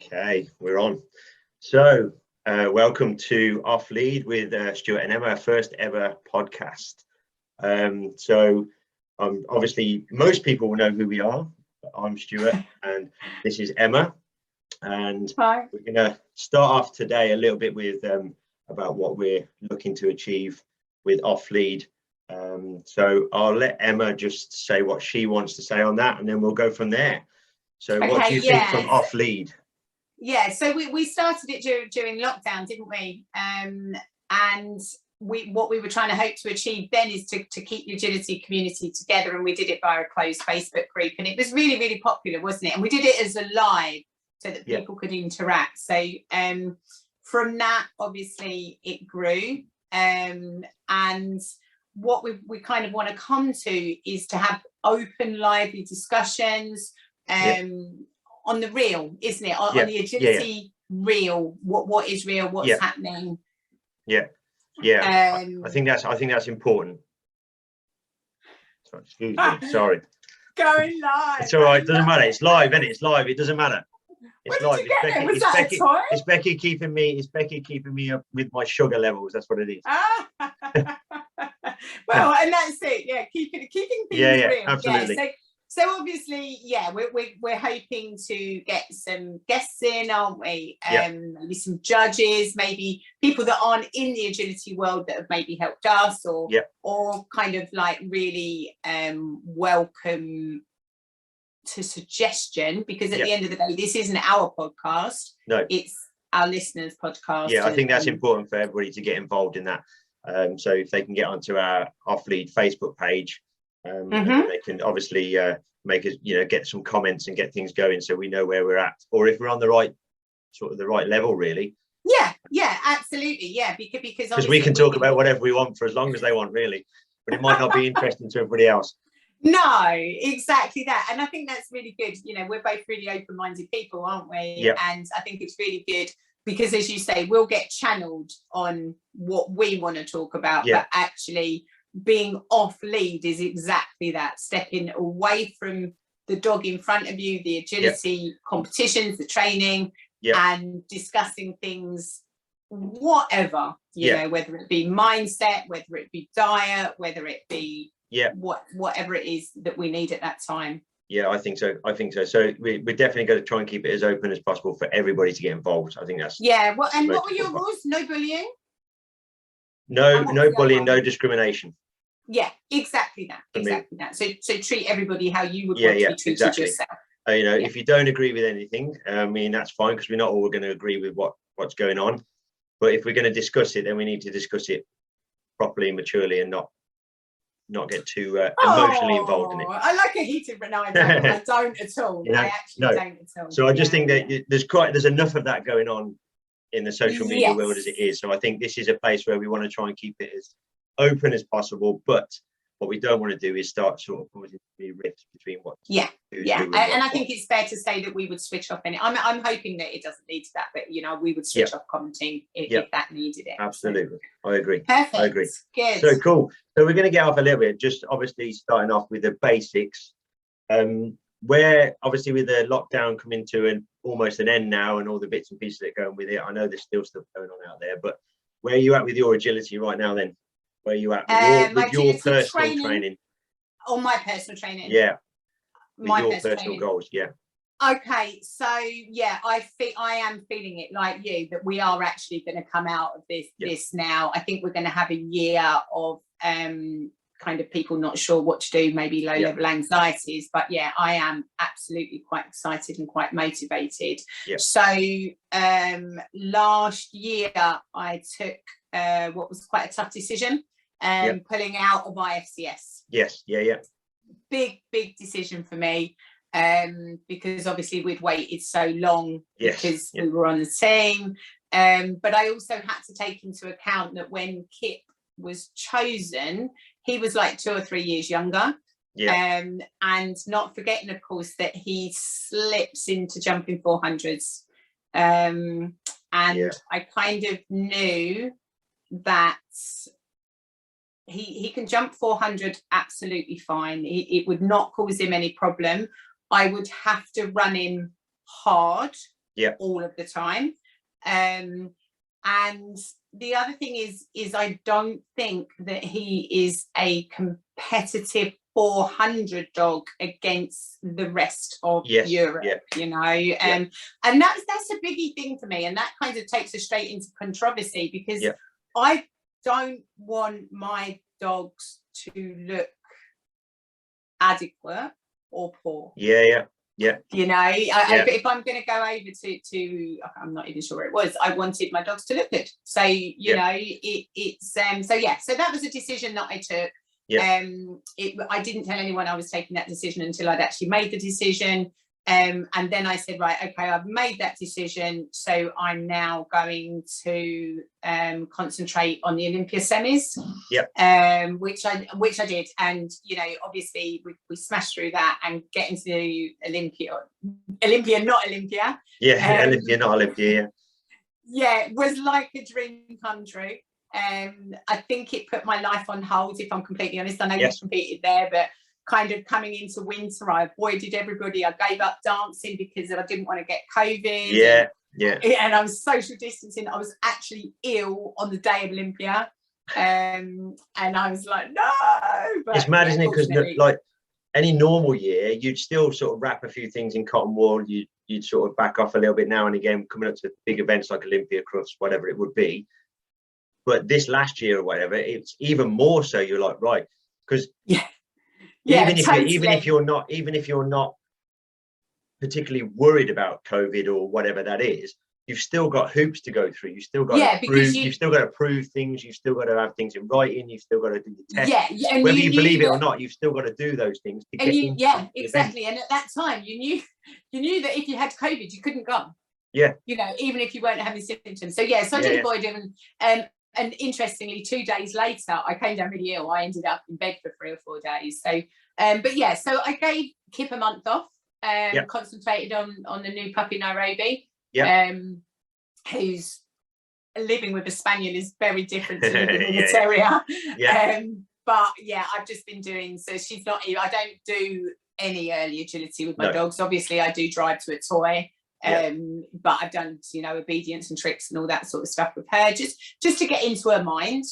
Okay, we're on. So, welcome to Off Lead with Stuart and Emma, our first ever podcast. Obviously, most people will know who we are. I'm Stuart, and this is Emma. And Hi. We're going to start off today a little bit with about what we're looking to achieve with Off Lead. So I'll let Emma just say what she wants to say on that, and then we'll go from there. So, what do you think from Off Lead? Yeah, so we started it during lockdown, didn't we? And what we were trying to hope to achieve then is to keep the agility community together, and we did it via a closed Facebook group, and it was really, really popular, wasn't it? And we did it as a live so that people could interact. So from that, obviously, it grew. And what we kind of want to come to is to have open, lively discussions. On the real, isn't it? On the agility real, what is real, what's happening. I think that's important. Sorry, excuse me. Sorry. Going live. It's all right. It doesn't matter. It's live, isn't it? It's live. It doesn't matter. It's live. It's Becky keeping me up with my sugar levels. That's what it is. Well, and that's it. Yeah, keeping things real. Absolutely. Yeah, so obviously, we're hoping to get some guests in, aren't we? Maybe some judges, maybe people that aren't in the agility world that have maybe helped us, or kind of like really welcome to suggestion, because at the end of the day, this isn't our podcast. No, it's our listeners' podcast. Yeah, I think that's important for everybody to get involved in that. So if they can get onto our Off Lead Facebook page. They can obviously make us, get some comments and get things going, so we know where we're at, or if we're on the right level, really. Yeah, absolutely. Yeah, because we can talk about whatever we want for as long as they want, really, but it might not be interesting to everybody else. No, exactly that. And I think that's really good. We're both really open-minded people, aren't we? Yeah. And I think it's really good because, as you say, we'll get channeled on what we want to talk about, but actually being off lead is exactly that, stepping away from the dog in front of you, the agility competitions, the training, and discussing things, whatever, you know, whether it be mindset, whether it be diet, whether it be whatever it is that we need at that time. I think so. So we're definitely going to try and keep it as open as possible for everybody to get involved. I think that's what were your rules? No bullying? No bullying, no discrimination. Yeah, exactly that. So treat everybody how you would want to be treated yourself. If you don't agree with anything, that's fine, because we're not all going to agree with what's going on. But if we're going to discuss it, then we need to discuss it properly and maturely, and not get too emotionally involved in it. I like a heated, but no, I don't at all. I actually don't at all. So I just think that there's enough of that going on in the social media world as it is. So I think this is a place where we want to try and keep it as open as possible, but what we don't want to do is start sort of causing rifts between what and I think it's fair to say that we would switch off I'm hoping that it doesn't lead to that, but we would switch off commenting if that needed it. Absolutely. I agree. Perfect. I agree. Good. So cool. So we're going to get off a little bit, just obviously starting off with the basics, where obviously with the lockdown coming to almost an end now, and all the bits and pieces that go on with it, I know there's still stuff going on out there, but where are you at with your agility right now then? Where are you at with your personal training? Oh, my personal training. Yeah. My your personal goals. Yeah. Okay, so I am feeling it like you, that we are actually going to come out of this now. I think we're going to have a year of kind of people not sure what to do, maybe low level anxieties, but I am absolutely quite excited and quite motivated. So last year I took what was quite a tough decision, pulling out of IFCS. Big decision for me, because obviously we'd waited so long because we were on the team, but I also had to take into account that when Kip was chosen, he was like 2 or 3 years younger, and not forgetting, of course, that he slips into jumping 400s, and I kind of knew that he can jump 400 absolutely fine. It would not cause him any problem. I would have to run him hard all of the time. And the other thing is I don't think that he is a competitive 400 dog against the rest of Europe, you know, and that's a biggie thing for me, and that kind of takes us straight into controversy, because I don't want my dogs to look adequate or poor. You know, if I'm going to go over to I'm not even sure where it was, I wanted my dogs to look good. So, you know, it's so that was a decision that I took. I didn't tell anyone I was taking that decision until I'd actually made the decision. And then I said, right, okay, I've made that decision. So I'm now going to concentrate on the Olympia semis, which I did. And, you know, obviously we smashed through that and get into Olympia, not Olympia. Olympia, not Olympia. Yeah, it was like a dream come true. I think it put my life on hold, if I'm completely honest. I know you competed there, but kind of coming into winter, I avoided everybody. I gave up dancing because I didn't want to get COVID. And I was social distancing. I was actually ill on the day of Olympia, and I was like, no. But it's mad, isn't it? Because like any normal year, you'd still sort of wrap a few things in cotton wool. You'd sort of back off a little bit now and again, coming up to big events like Olympia, Crufts, whatever it would be. But this last year or whatever, it's even more so. You're like, right, because even if you're not particularly worried about COVID or whatever that is, you've still got hoops to go through. You've still got to prove, you've still got to prove things. You've still got to have things in writing. You've still got to do the test. Whether you believe it or not, you've still got to do those things to get into exactly. And at that time, you knew that if you had COVID, you couldn't go. You know, even if you weren't having symptoms. So so I did avoid them. And interestingly, 2 days later, I came down really ill. I ended up in bed for 3 or 4 days. So, so I gave Kip a month off, concentrated on the new puppy Nairobi, who's living with a spaniel is very different to living with a terrier. But I've just been doing, so she's not, I don't do any early agility with my dogs. Obviously, I do drive to a toy. But I've done, you know, obedience and tricks and all that sort of stuff with her, just to get into her mind.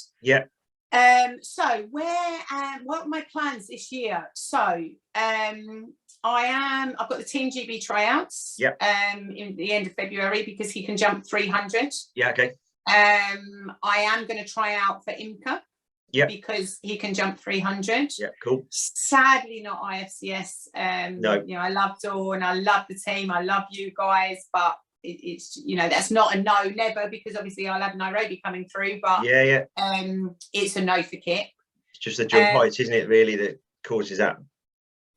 So what are my plans this year? So I've got the Team GB tryouts in the end of February, because he can jump 300. I am going to try out for IMCA. Because he can jump 300. Cool. Sadly not IFCS. No. You know, I love Dawn, I love the team, I love you guys, but it's, you know, that's not a no, never, because obviously I'll have Nairobi coming through, but it's a no for Kip. It's just the jump heights, isn't it, really, that causes that.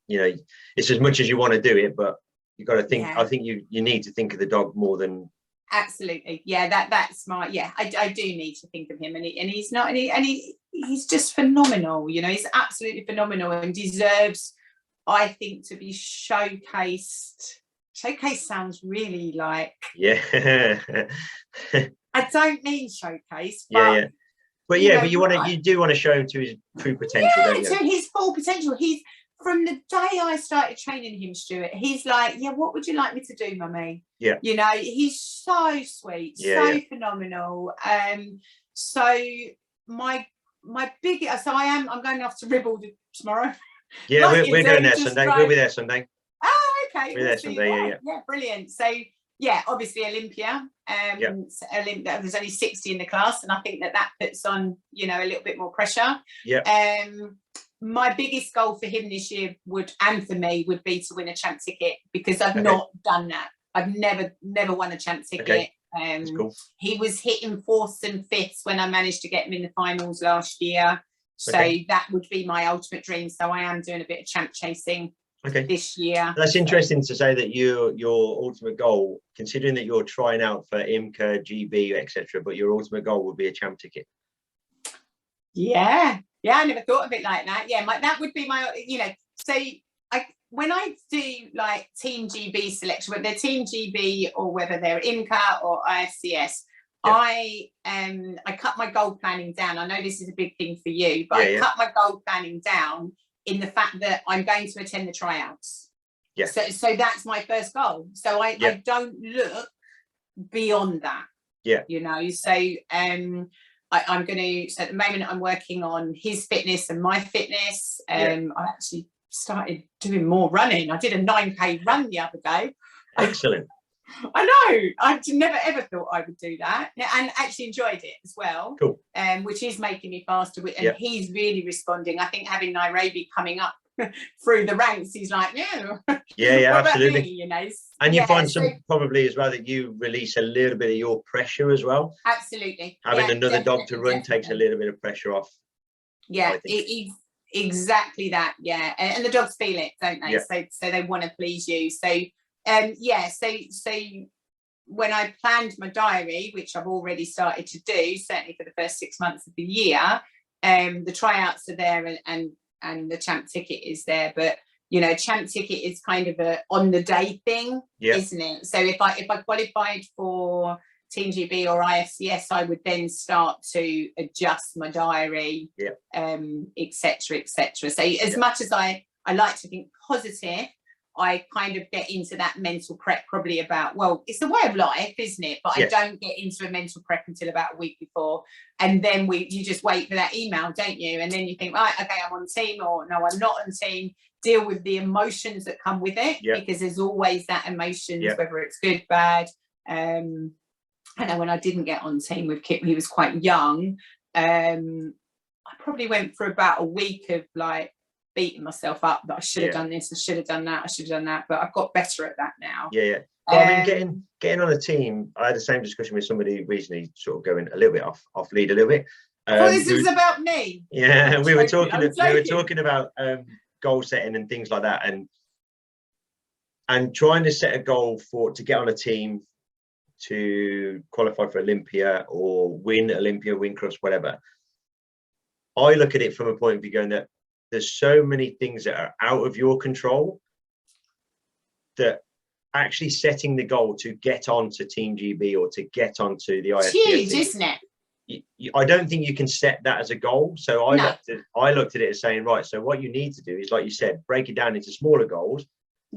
You know, it's as much as you want to do it, but you've got to think. I think you need to think of the dog more than. Absolutely, that's my I do need to think of him, and he's not, and he's just phenomenal. You know, he's absolutely phenomenal and deserves, I think, to be showcased. Showcase sounds really like I don't mean showcase, but but you do want to show him to his true potential, don't you? To his full potential. He's, from the day I started training him, Stuart, he's like, what would you like me to do, mummy? You know, he's so sweet, phenomenal. So my big, so I'm going off to Ribble tomorrow. We're going there Sunday. We'll be there Sunday. Oh, okay. We're there Sunday. Brilliant. So obviously Olympia. There's only 60 in the class, and I think that puts on, you know, a little bit more pressure. My biggest goal for him this year and for me would be to win a champ ticket, because I've not done that. I've never won a champ ticket. That's cool. He was hitting 4th and 5th when I managed to get him in the finals last year. So that would be my ultimate dream. So I am doing a bit of champ chasing this year. That's interesting to say that your ultimate goal, considering that you're trying out for IMCA, GB, etc., but your ultimate goal would be a champ ticket. I never thought of it like that. That would be my, you know, so when I do like Team GB selection, whether they're Team GB or whether they're IMCA or IFCS, I cut my goal planning down. I know this is a big thing for you, but I cut my goal planning down in the fact that I'm going to attend the tryouts. So that's my first goal. So I don't look beyond that. Yeah. You know, so I'm going to, so at the moment I'm working on his fitness and my fitness. I actually started doing more running. I did a 9K run the other day. Excellent. I know. I never ever thought I would do that, and actually enjoyed it as well. Cool. Which is making me faster, and he's really responding. I think having Nairobi coming up through the ranks, he's like, yeah, absolutely. Me? You know, and you find some probably as well that you release a little bit of your pressure as well. Absolutely. Having another dog to run takes a little bit of pressure off. Yeah, exactly that. Yeah, and the dogs feel it, don't they? So they want to please you. So so when I planned my diary, which I've already started to do, certainly for the first 6 months of the year, the tryouts are there and the champ ticket is there, but you know, champ ticket is kind of a on the day thing, isn't it? So if I qualified for Team GB or IFCS, I would then start to adjust my diary, etc., etc. So as much as I like to think positive, I kind of get into that mental prep probably about, well, it's a way of life, isn't it? But I don't get into a mental prep until about a week before. And then you just wait for that email, don't you? And then you think, right, okay, I'm on team, or no, I'm not on team. Deal with the emotions that come with it, because there's always that emotions, whether it's good, bad. I know when I didn't get on team with Kip, he was quite young. I probably went for about a week of like beating myself up that I should have done this, I should have done that, I should have done that, but I've got better at that now. Well, I mean, getting on a team, I had the same discussion with somebody recently, sort of going a little bit off lead a little bit. This was about me. Yeah, we were talking about goal setting and things like that, and trying to set a goal to get on a team to qualify for Olympia or win Olympia, win Cross, whatever. I look at it from a point of view going that there's so many things that are out of your control that actually setting the goal to get onto Team GB or to get onto the IFBB, huge, isn't it? I don't think you can set that as a goal. So I looked at it as saying, right, so what you need to do is, like you said, break it down into smaller goals.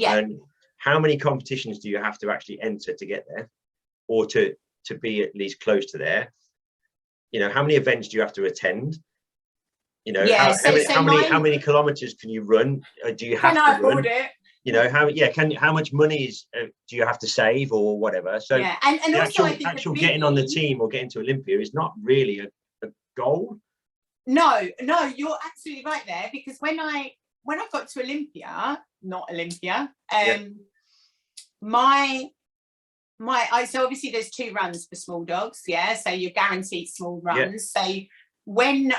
And how many competitions do you have to actually enter to get there, or to be at least close to there? You know, how many events do you have to attend? You know, how many kilometers can you run? Do you have to run? You know, how much money do you have to save or whatever? So and also actual getting on the team or getting to Olympia is not really a goal. No, you're absolutely right there, because when I got to Olympia, so obviously there's 2 runs for small dogs, so you're guaranteed small runs. So when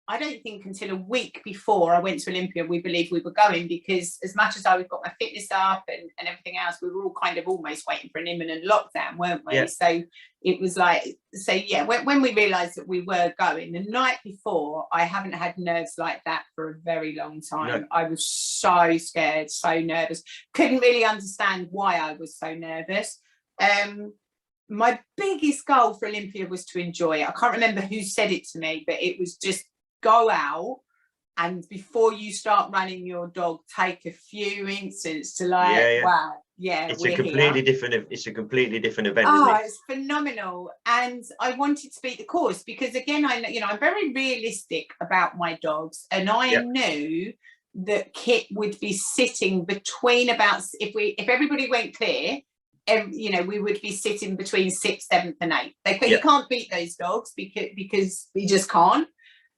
I don't think until a week before I went to Olympia we believed we were going, because as much as I got my fitness up and everything else, we were all kind of almost waiting for an imminent lockdown, weren't we? So it was like, when we realised that we were going, the night before, I haven't had nerves like that for a very long time. I was so scared, so nervous, couldn't really understand why I was so nervous. My biggest goal for Olympia was to enjoy it. I can't remember who said it to me, but it was just go out, and before you start running your dog, take a few instants to wow, it's a completely different event. It's phenomenal. And I wanted to beat the course because, again, I'm very realistic about my dogs, and I knew that Kit would be sitting between about, if everybody went clear, we would be sitting between 6th, 7th and 8th. You can't beat those dogs because you just can't.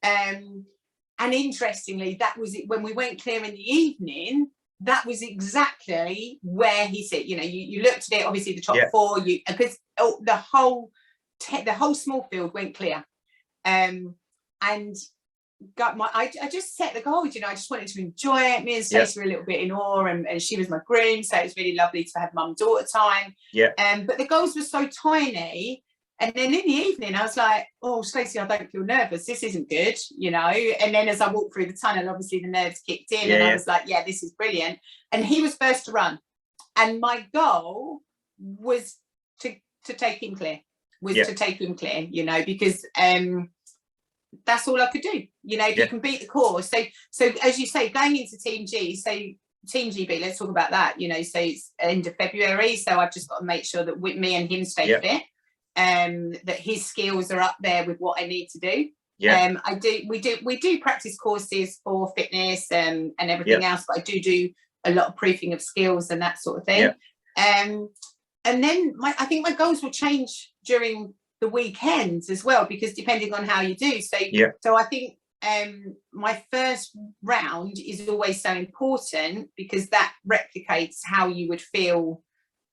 And interestingly, that was it. When we went clear in the evening, that was exactly where he said, you looked at it, obviously the top 4, because the whole small field went clear. And I just set the goal, I just wanted to enjoy it. Me and Stacey were a little bit in awe, and she was my groom, so it was really lovely to have mum-daughter time. But the goals were so tiny. And then in the evening, I was like, oh, Stacey, I don't feel nervous. This isn't good, And then as I walked through the tunnel, obviously the nerves kicked in, and I was like, this is brilliant. And he was first to run. And my goal was to take him clear, because that's all I could do. If you can beat the course. So as you say, going into Team G, so Team GB, let's talk about that. You know, so it's end of February, so I've just got to make sure that me and him stay fit, that his skills are up there with what I need to do. We do practice courses for fitness and everything else, but I do a lot of proofing of skills and that sort of thing. And then I think my goals will change during the weekends as well, because depending on how you do. So I think my first round is always so important, because that replicates how you would feel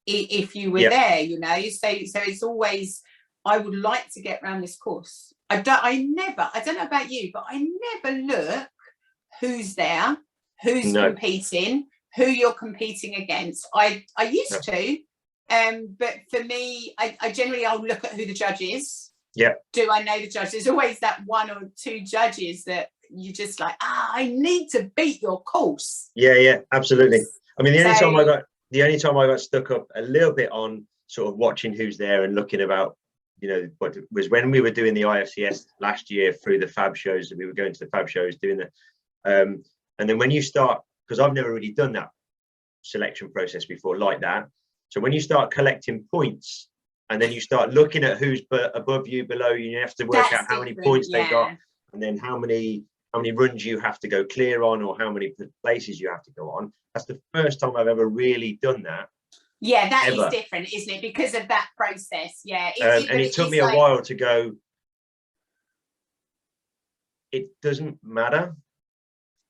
if you were there, you know. So it's always, I would like to get around this course. I don't know about you, but I never look who's there, who's competing, who you're competing against. I used to, but for me, I generally, I'll look at who the judge is. Do I know the judge? There's always that one or two judges that you just like, I need to beat your course. Absolutely. I mean, the only time I got stuck up a little bit on sort of watching who's there and looking about, you know, what was when we were doing the IFCS last year through the fab shows, that we were going to the fab shows doing the and then when you start, because I've never really done that selection process before like that, so when you start collecting points and then you start looking at who's above you, below you, you have to work out how many points they got, and then how many runs you have to go clear on, or how many places you have to go on. That's the first time I've ever really done that. That is different, isn't it? Because of that process. And it took me a while to go, it doesn't matter.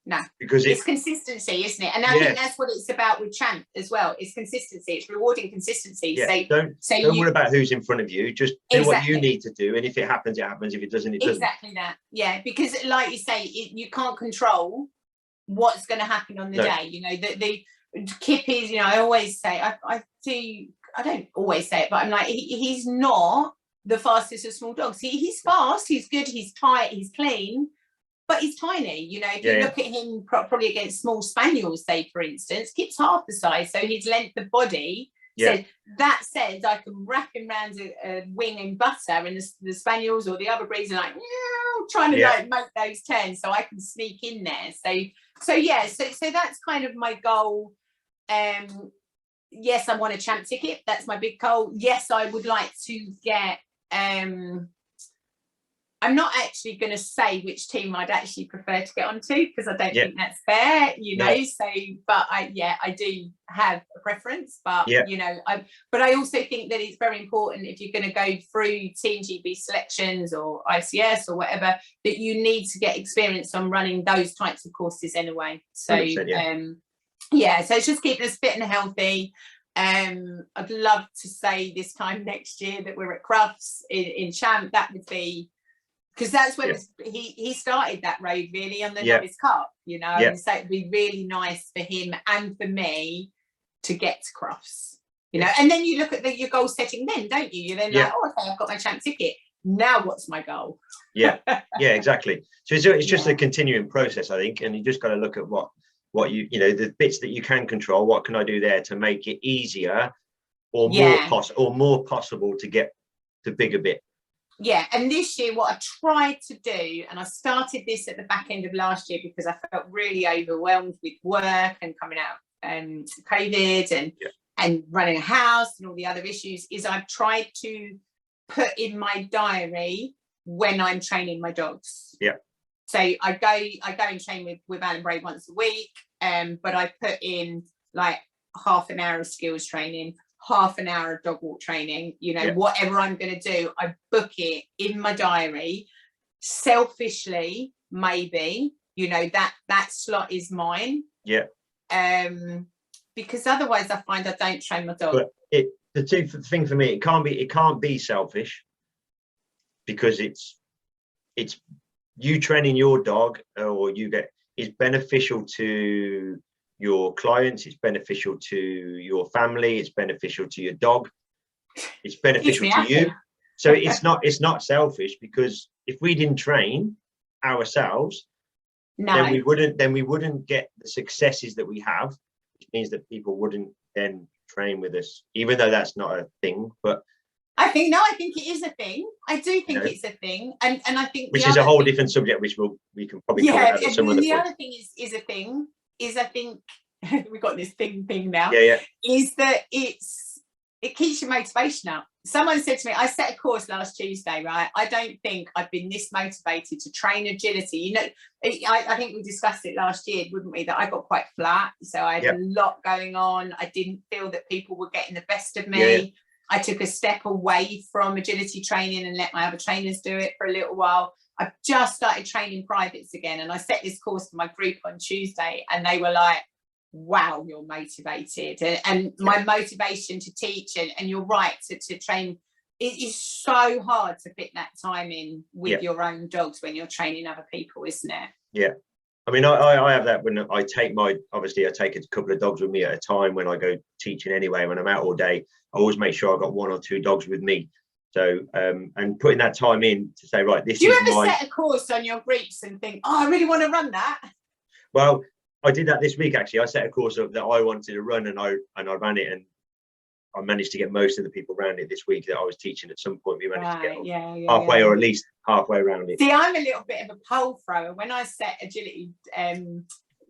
No, because it's consistency, isn't it? And I think that's what it's about with Champ as well. It's consistency. It's rewarding consistency. Don't worry about who's in front of you. Just do what you need to do, and if it happens, it happens. If it doesn't, it doesn't. Exactly that. Yeah, because like you say, you can't control what's going to happen on the day. You know, the Kip is, you know, I always say, I don't always say it, but I'm like, he's not the fastest of small dogs. He's fast, he's good, he's tight, he's clean, but he's tiny. You know, if you look at him probably against small spaniels, say for instance, Kip's half the size, so his length of body. So that says I can wrap him around a wing and butter, and the spaniels or the other breeds are like trying to like make those turns, so I can sneak in there. So that's kind of my goal. Yes, I want a Champ ticket. That's my big goal. Yes, I would like to get I'm not actually going to say which team I'd actually prefer to get onto, because I don't think that's fair, you know. So, but I do have a preference, but you know, I also think that it's very important, if you're going to go through Team GB selections or ICS or whatever, that you need to get experience on running those types of courses anyway. So, so it's just keeping us fit and healthy. I'd love to say this time next year that we're at Crufts in Champ. That would be, because that's when he started that road really on the Novice Cup, you know. And so it'd be really nice for him and for me to get to Crufts, you know. And then you look at your goal setting then, don't you? You're then like, oh, okay, I've got my Champ ticket. Now what's my goal? Exactly. So it's just a continuing process, I think, and you just got to look at what you know, the bits that you can control. What can I do there to make it easier or more possible to get the bigger bit? And this year what I tried to do, and I started this at the back end of last year because I felt really overwhelmed with work and coming out COVID and running a house and all the other issues, is I've tried to put in my diary when I'm training my dogs. So I go and train with Alan Bray once a week, but I put in like half an hour of skills training, half an hour of dog walk training, you know, whatever I'm going to do, I book it in my diary. Selfishly, maybe, you know, that slot is mine. Because otherwise I find I don't train my dog. But the thing for me, it can't be selfish, because it's you training your dog, or is beneficial to your clients, it's beneficial to your family, it's beneficial to your dog, it's beneficial to you. So it's not selfish, because if we didn't train ourselves, then we wouldn't get the successes that we have, which means that people wouldn't then train with us, even though that's not a thing. But I think it is a thing. I do think it's a thing, and I think, which is a whole different subject, which we can probably cover at some other point. The other thing is a thing. I think we've got this thing now, Yeah. is that it keeps your motivation up. Someone said to me, I set a course last Tuesday, right? I don't think I've been this motivated to train agility. You know, I think we discussed it last year, wouldn't we? That I got quite flat. So I had a lot going on. I didn't feel that people were getting the best of me. Yeah. I took a step away from agility training and let my other trainers do it for a little while. I've just started training privates again. And I set this course for my group on Tuesday, and they were like, wow, you're motivated. And my motivation to teach, and you're right, to train, it is so hard to fit that time in with your own dogs when you're training other people, isn't it? Yeah. I mean, I have that when I take obviously I take a couple of dogs with me at a time when I go teaching anyway. When I'm out all day, I always make sure I've got 1 or 2 dogs with me. So, and putting that time in to say, right, this is my... Do you ever set a course on your groups and think, oh, I really want to run that? Well, I did that this week, actually. I set a course up that I wanted to run, and I ran it, and I managed to get most of the people around it this week that I was teaching. At some point, we managed to get halfway, or at least halfway around it. See, I'm a little bit of a pole thrower. When I set agility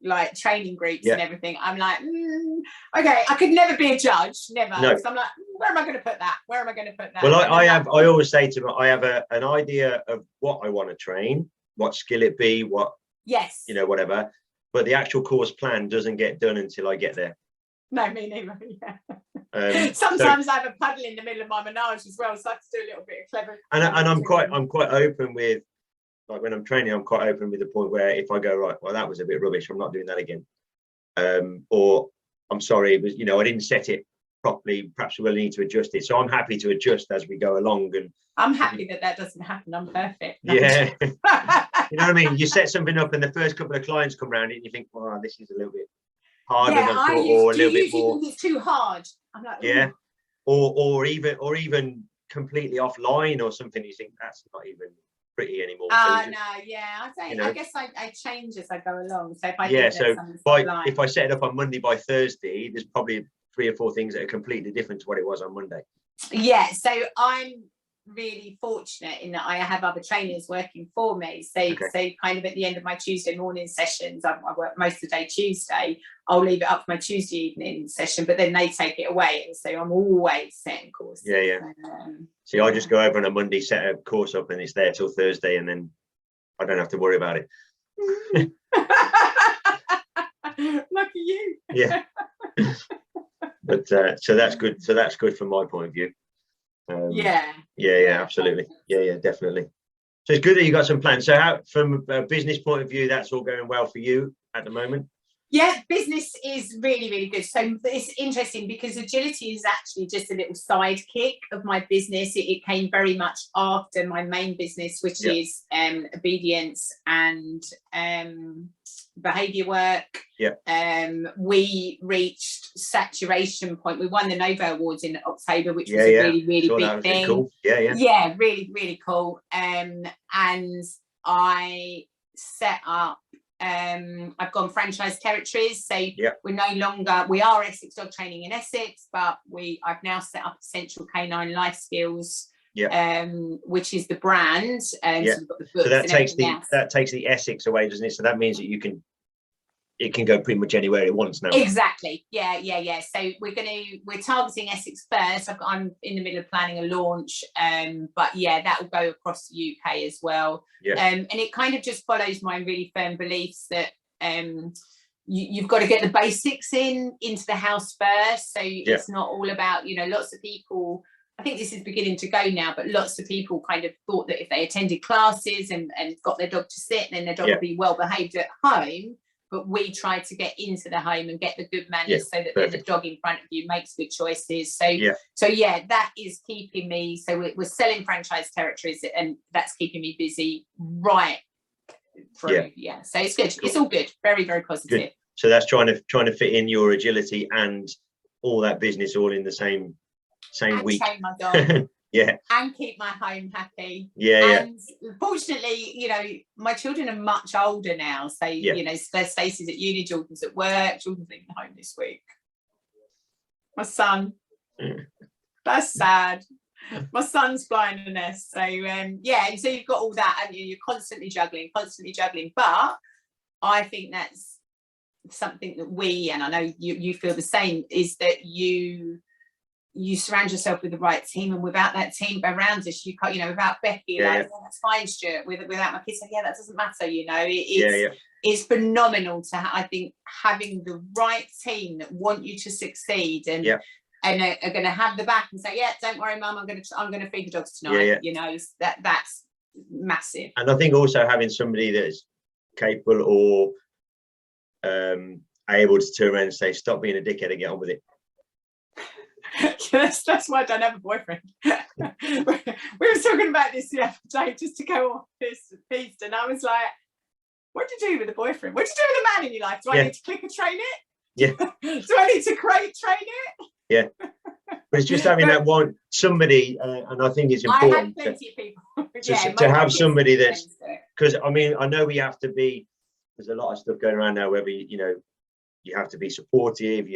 like training groups and everything, I'm like, okay, I could never be a judge, never. No. I'm like, where am I going to put that? Where am I going to put that? Well, I always say to them, I have an idea of what I want to train, what skill it be, what, you know, whatever. But the actual course plan doesn't get done until I get there. No, me neither. Yeah. Sometimes I have a puddle in the middle of my menage as well, so I have to do a little bit of clever. And I'm quite open with, like, when I'm training, I'm quite open with the point where if I go, right, well, that was a bit rubbish, I'm not doing that again. Or I'm sorry, it was, you know, I didn't set it properly, perhaps we'll need to adjust it. So I'm happy to adjust as we go along. And I'm happy that doesn't happen. I'm perfect. Yeah. You know what I mean? You set something up and the first couple of clients come around it and you think, well, this is a little bit harder than I thought, or a little bit more. Think it's too hard. I'm like, yeah. Or even completely offline or something. You think that's not even pretty anymore. No, yeah. I guess I change as I go along. So if I if I set it up on Monday, by Thursday, there's probably 3 or 4 things that are completely different to what it was on Monday. Yeah. So I'm really fortunate in that I have other trainers working for me. So kind of at the end of my Tuesday morning sessions, I work most of the day Tuesday. I'll leave it up for my Tuesday evening session, but then they take it away, and so I'm always setting courses. Yeah. See, I just go over on a Monday, set a course up, and it's there till Thursday, and then I don't have to worry about it. Lucky you. Yeah. But so that's good. So that's good from my point of view. Yeah, absolutely. Yeah, definitely. So it's good that you got some plans. So how, from a business point of view, that's all going well for you at the moment? Yeah, business is really, really good. So it's interesting because agility is actually just a little sidekick of my business. It came very much after my main business, which is obedience and behavior work. We reached saturation point. We won the Nova Awards in October, which was a really, really big thing. Cool. Yeah, really, really cool. And I set up, I've gone franchise territories, so we are Essex Dog Training in Essex, but I've now set up Essential Canine Life Skills, which is the brand. So we've got the books, so that takes the Essex away, doesn't it? So that means that it can go pretty much anywhere it wants now. Exactly. Yeah. So we're targeting Essex first. I'm in the middle of planning a launch, but that will go across the UK as well. And it kind of just follows my really firm beliefs that you've got to get the basics into the house first. So it's not all about, lots of people, I think this is beginning to go now, but lots of people kind of thought that if they attended classes and got their dog to sit, then their dog would be well behaved at home. But we try to get into the home and get the good manners so that then the dog in front of you makes good choices. So that is keeping me. So we're selling franchise territories, and that's keeping me busy right through. So it's good. Cool. It's all good. Very, very positive. Good. So that's trying to fit in your agility and all that business all in the same week. Train my dog. Yeah. And keep my home happy. And fortunately, my children are much older now. So, Stacey's at uni, Jordan's at work, Jordan's leaving home this week. My son. That's sad. My son's flying the nest. So, and so you've got all that, and you're constantly juggling. But I think that's something that we, and I know you feel the same, is that you surround yourself with the right team, and without that team around us, you can't, without Becky, that's fine, Stuart, without my kids, that doesn't matter, it's phenomenal to I think having the right team that want you to succeed and are going to have the back and say, don't worry, Mum, I'm going to feed the dogs tonight. That's massive. And I think also having somebody that's capable or able to turn around and say, stop being a dickhead and get on with it. That's why I don't have a boyfriend. We were talking about this the other day, just to go off this piece, and I was like, what do you do with a boyfriend? What do you do with a man in your life? Do I need to click and train it? Yeah. Do I need to train it? Yeah. But it's just having that one somebody, and I think it's important. I have plenty of people. To have somebody that's, because I mean, I know we have to be. There's a lot of stuff going around now. Whether you have to be supportive.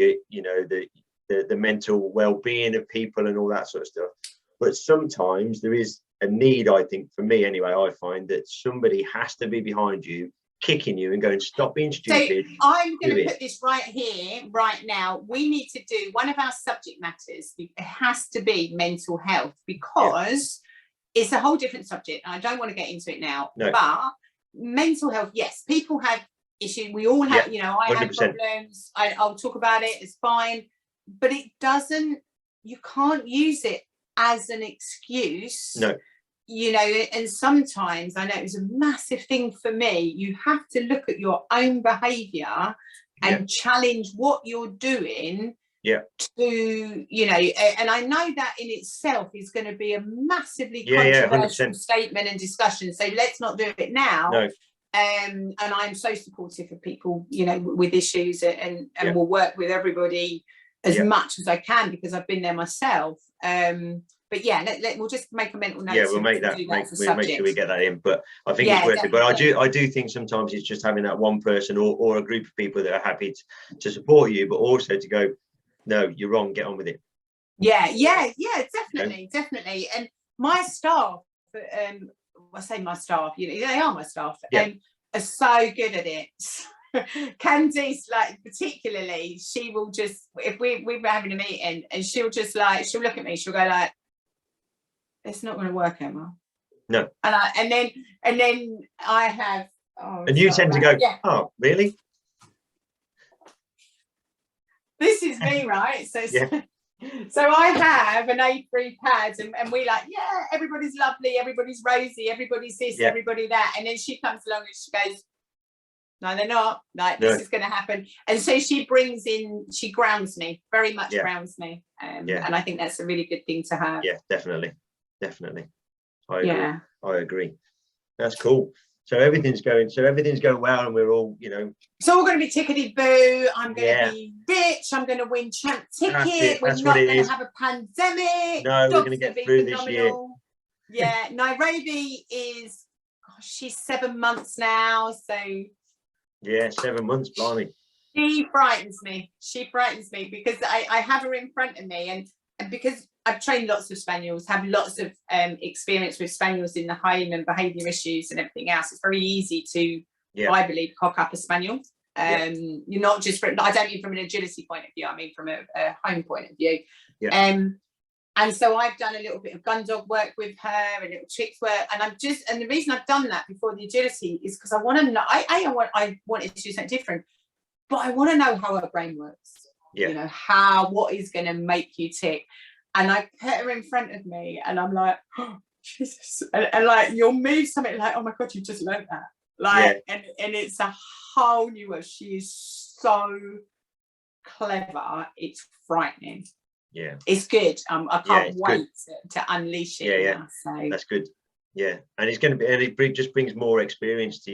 The mental well-being of people and all that sort of stuff. But sometimes there is a need, I think, for me anyway, I find that somebody has to be behind you, kicking you and going, stop being stupid. So I'm going to put this right here, right now. We need to do one of our subject matters. It has to be mental health, because it's a whole different subject. I don't want to get into it now, but mental health, yes, people have issues. We all have, I 100%. Have problems. I'll talk about it. It's fine. But it doesn't, you can't use it as an excuse. No. And sometimes, I know it was a massive thing for me, you have to look at your own behaviour and challenge what you're doing to, and I know that in itself is going to be a massively controversial statement and discussion. So let's not do it now. No. And I'm so supportive of people, with issues and will work with everybody as much as I can, because I've been there myself. But we'll just make a mental note. Yeah, we'll make that. We'll make sure we get that in. But I think it's worth it. But I do think sometimes it's just having that one person or a group of people that are happy to support you, but also to go, no, you're wrong, get on with it. Yeah, definitely. And my staff, I say my staff, they are my staff, are so good at it. Candice, particularly, she will just, if we were having a meeting, and she'll look at me, she'll go like, it's not going to work, Emma. No. And then I have, and you tend to go, oh, really? This is me, right? So so I have an A3 pad, and we everybody's lovely, everybody's rosy, everybody's this, everybody that, and then she comes along and she goes, no, they're not. This is going to happen. And so she grounds me, very much grounds me. And I think that's a really good thing to have. Yeah, definitely. I agree. That's cool. So everything's going well, and we're all, It's all going to be tickety boo. I'm going to be rich. I'm going to win champ ticket. We're not going to have a pandemic. No, we're going to get through this year. Yeah, Nairobi is, she's 7 months now, so. Yeah, 7 months, blimey. She frightens me because I have her in front of me, and because I've trained lots of spaniels, have lots of experience with spaniels in the home and behaviour issues and everything else. It's very easy to, I believe, cock up a spaniel. You're not just I don't mean from an agility point of view, I mean from a home point of view. And so I've done a little bit of gun dog work with her and little tricks work, and the reason I've done that before the agility is because I want to know. I wanted to do something different, but I want to know how her brain works. What is going to make you tick. And I put her in front of me, and I'm like, oh, Jesus, and you'll move something like, oh my God, you just learned that, and it's a whole new world. She is so clever, it's frightening. Yeah, it's good. I can't wait to unleash it. Now, so that's good. Yeah, and it's going to be, and it just brings more experience to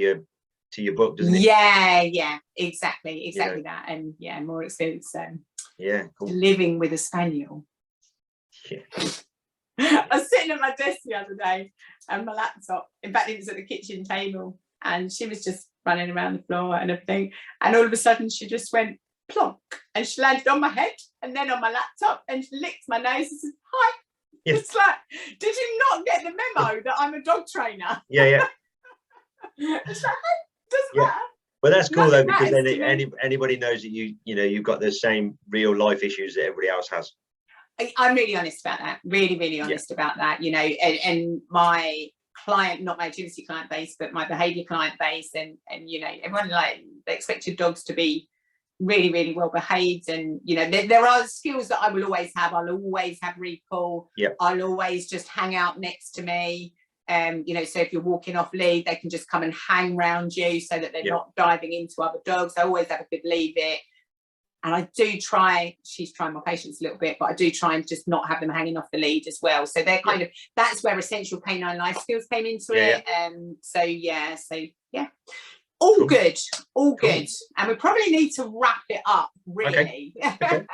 your book, doesn't it? Yeah, exactly that, and more experience. Cool. Living with a spaniel. Yeah. I was sitting at my desk the other day, and my laptop, in fact, it was at the kitchen table, and she was just running around the floor and everything, and all of a sudden she just went plonk, and she landed on my head and then on my laptop, and she licked my nose and said, hi. It's like, did you not get the memo that I'm a dog trainer? It's like, hey, doesn't matter. Well, that's cool Nothing though, because matters then to me. anybody knows that you've got the same real life issues that everybody else has. I'm really honest about that. Really honest about that. You know, and my client, not my agility client base, but my behaviour client base, and you know, everyone, like, they expect your dogs to be really well behaved, and you know, there are skills that I will always have. I'll always have recall. Yep. I'll always just hang out next to me. You know, so if you're walking off lead, they can just come and hang round you so that they're not diving into other dogs. I always have a good leave it. And I do try, she's trying my patience a little bit, but I do try and just not have them hanging off the lead as well. So they're kind of, that's where essential canine life skills came into it. So yeah, all good, all good. And we probably need to wrap it up, really. Okay.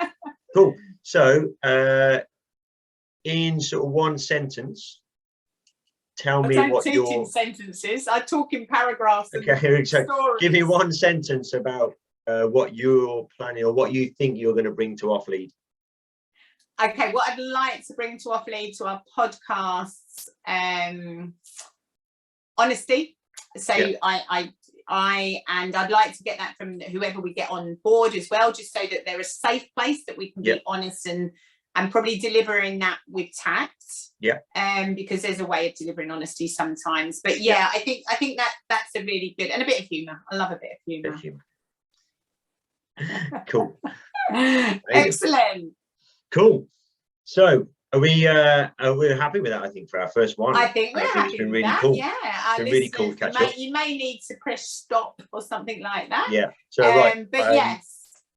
Cool. So in sort of one sentence, tell me what your... in sentences. I talk in paragraphs. Okay, so give me one sentence about what you're planning or what you think you're going to bring to Off Lead. Okay, what I'd like to bring to Off Lead, to our podcasts, honesty. So I'd like to get that from whoever we get on board as well, just so that they're a safe place that we can be honest and probably delivering that with tact. Because there's a way of delivering honesty sometimes. But I think that's a really good, and a bit of humour. I love a bit of humour. Cool. Excellent. Cool. So are we we're happy with that, I think, for our first one? I think we're happy. It's been with really that. cool. Yeah, it's been really cool to catch up. You may need to press stop or something like that. Yeah. So right. But yes.